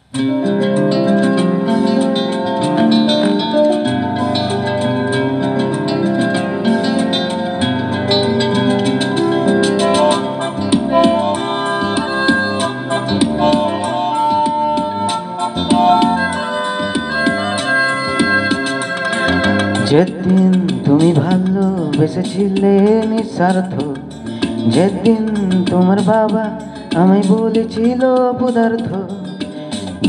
যেদিন তুমি ভালোবেসেছিলে নিঃস্বার্থ, যেদিন তোমার বাবা আমায় বলেছিল পদার্থ,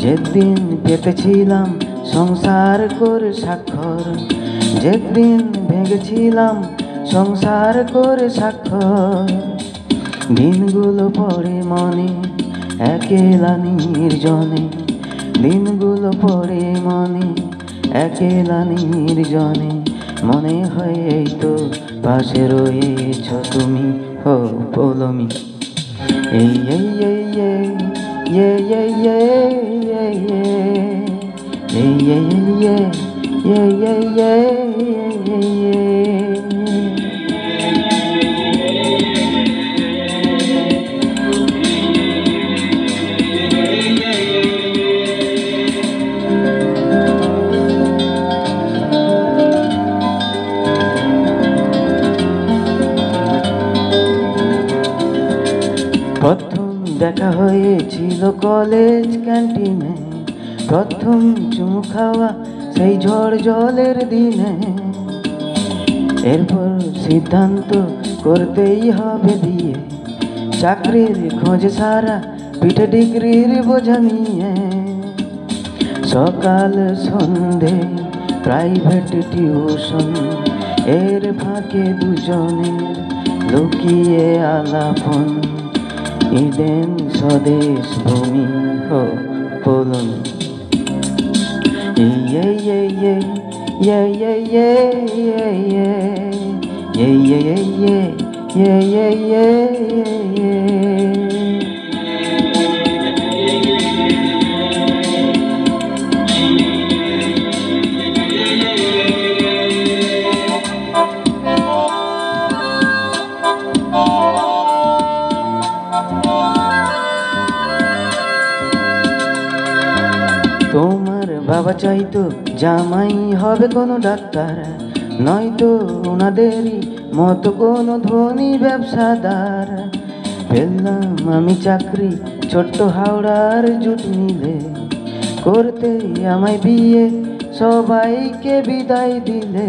যেদিন পেতেছিলাম সংসার করে স্বাক্ষর, যেদিন ভেঙেছিলাম সংসার করে স্বাক্ষর, দিনগুলো পড়ে মনে একেলা নির্জনে, দিনগুলো পড়ে মনে একেলা নির্জনে, মনে হয় এই তো পাশে রয়েছ তুমি, হো পৌলমী। এই এই এই এই এই এই এই এই এই। প্রথম দেখা হয়েছিল কলেজ ক্যান্টিনে, প্রথম চুমু খাওয়া সেই ঝড় জলের দিনে, এরপর সিদ্ধান্ত করতেই হবে বিয়ে, চাকরির খোঁজ সারা পিঠে ডিগ্রির বোঝা নিয়ে, সকাল সন্ধে প্রাইভেট টিউশন, এর ফাঁকে দুজনের লুকিয়ে আলাপন, ইডেন স্বদেশ ভূমি, হো পৌলমী। এই এই এই এই এই এই এই এই এই। তোমার বাবা চাইতো জামাই হবে কোনো ডাক্তার, নয়তো ওনাদেরই মতো কোনো ধনী ব্যবসাদার। পেলাম আমি চাকরি ছোট্ট হাওড়ার জুট মিলে, করতে আমায় বিয়ে সবাইকে বিদায় দিলে,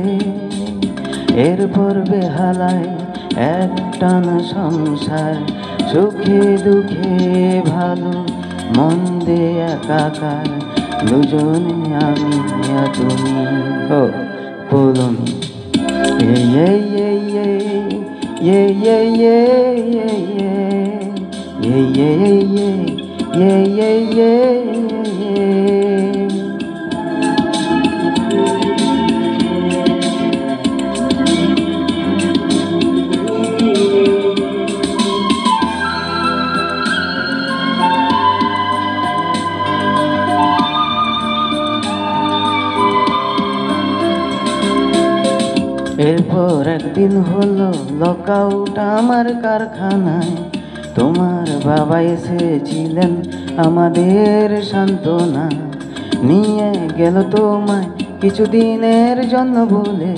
এরপর বেহালায় একটানা সংসার, সুখে দুঃখে ভালো মন্দে একাকার, দুজনে আমি আর তুমি, হো পৌলমী। এই এই এই এই এই এই এই এই এই এই। এরপর একদিন হলো লকআউট আমার কারখানায়, তোমার বাবা এসেছিলেন আমাদের সান্ত্বনা, নিয়ে গেল তোমায় কিছুদিনের জন্য বলে,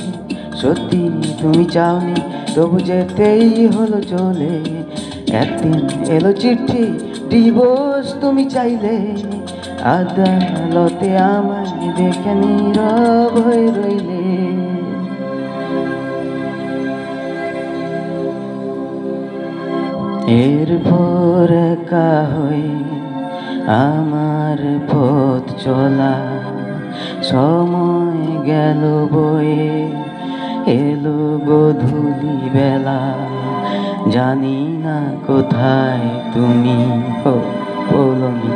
সত্যি তুমি চাওনি তবু যেতেই হলো চলে। একদিন এলো চিঠি ডিভোর্স তুমি চাইলে, আদালতে আমায় দেখে নীরব হয়ে রইলে। এরপর একা হয়ে আমার পথ চলা, সময় গেল বয়ে এলো গধূলি বেলা, জানি না কোথায় তুমি, হো পৌলমী।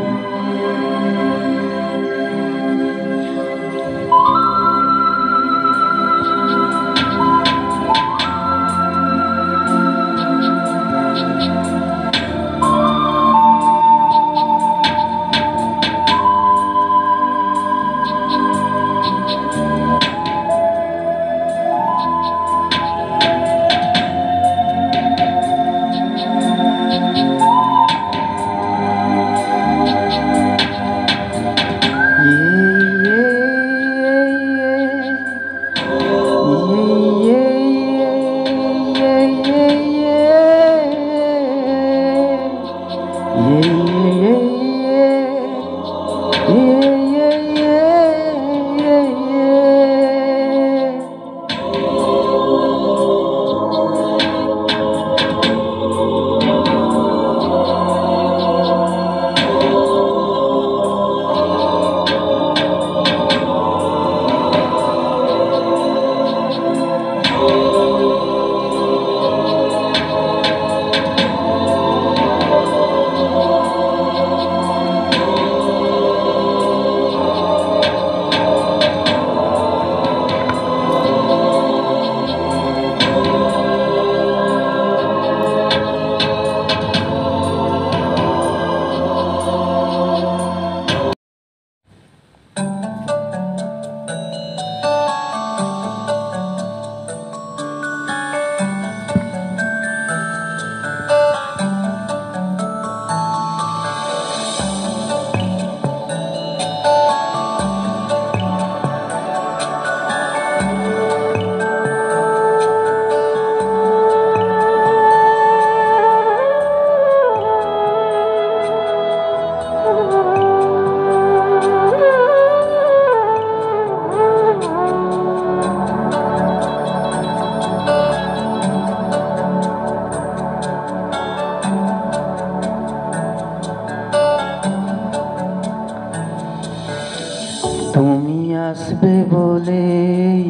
আসবে বলেই,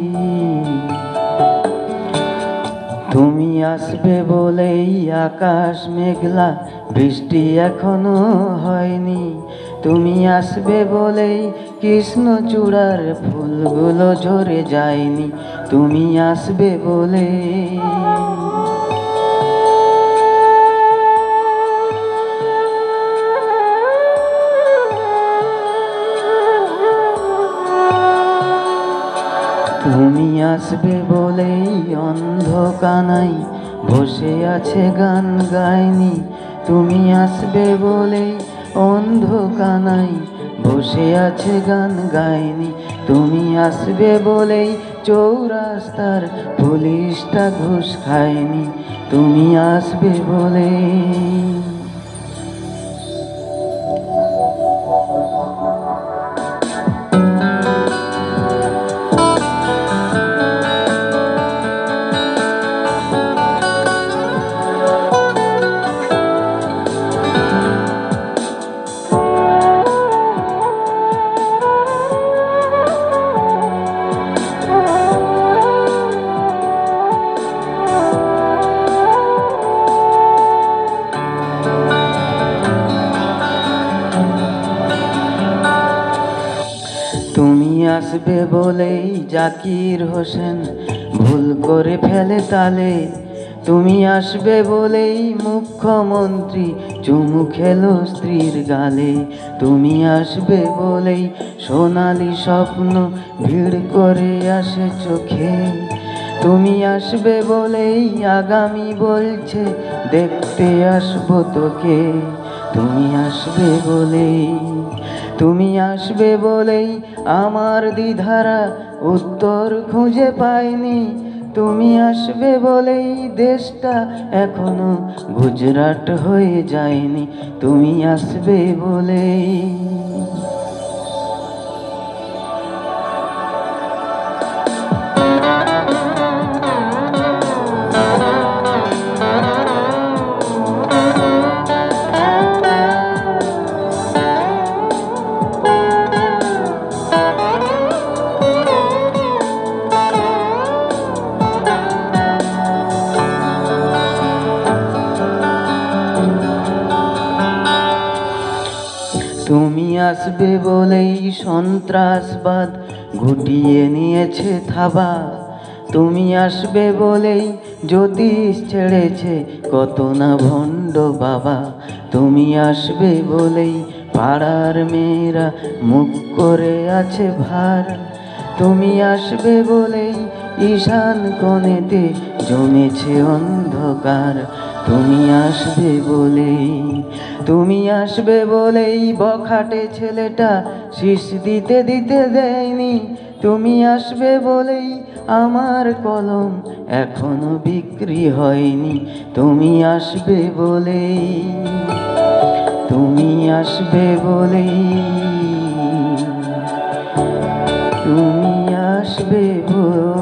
তুমি আসবে বলেই আকাশ মেঘলা, বৃষ্টি এখনো হয়নি। তুমি আসবে বলেই কৃষ্ণচূড়ার ফুলগুলো ঝরে যায়নি। তুমি আসবে বলেই। তুমি আসবে বলেই অন্ধ কানাই বসে আছে গান গায়নি। তুমি আসবে বলেই অন্ধ কানাই বসে আছে গান গায়নি। তুমি আসবে বলেই চৌরাস্তার পুলিশটা ঘুষ খায়নি। তুমি আসবে বলেই। তুমি আসবে বলেই জাকির হোসেন ভুল করে ফেলে তালে। তুমি আসবে বলেই মুখ্যমন্ত্রী চুমু খেলো স্ত্রীর গালে। তুমি আসবে বলেই সোনালি স্বপ্ন ভিড় করে আসে চোখে। তুমি আসবে বলেই আগামী বলছে দেখতে আসবো তোকে। তুমি আসবে বলেই, তুমি আসবে বলেই আমার দ্বিধারা উত্তর খুঁজে পাইনি। তুমি আসবে বলেই দেশটা এখনো গুজরাট হয়ে যায়নি। তুমি আসবে বলেই। তুমি আসবে বলেই সন্ত্রাসবাদ গুটিয়ে নিয়েছে থাবা। তুমি আসবে বলেই জ্যোতিষ ছেড়েছে কত না ভণ্ড বাবা। তুমি আসবে বলেই পাড়ার মেয়েরা মুখ করে আছে ভার। তুমি আসবে বলেই ঈশান কোণেতে জমেছে অন্ধকার। তুমি আসবে বলেই, তুমি আসবে বলেই বখাটে ছেলেটা শীষ দিতে দিতে দেয়নি। তুমি আসবে বলেই আমার কলম এখনো বিক্রি হয়নি। তুমি আসবে বলেই, তুমি আসবে বলেই, তুমি আসবে বলেই।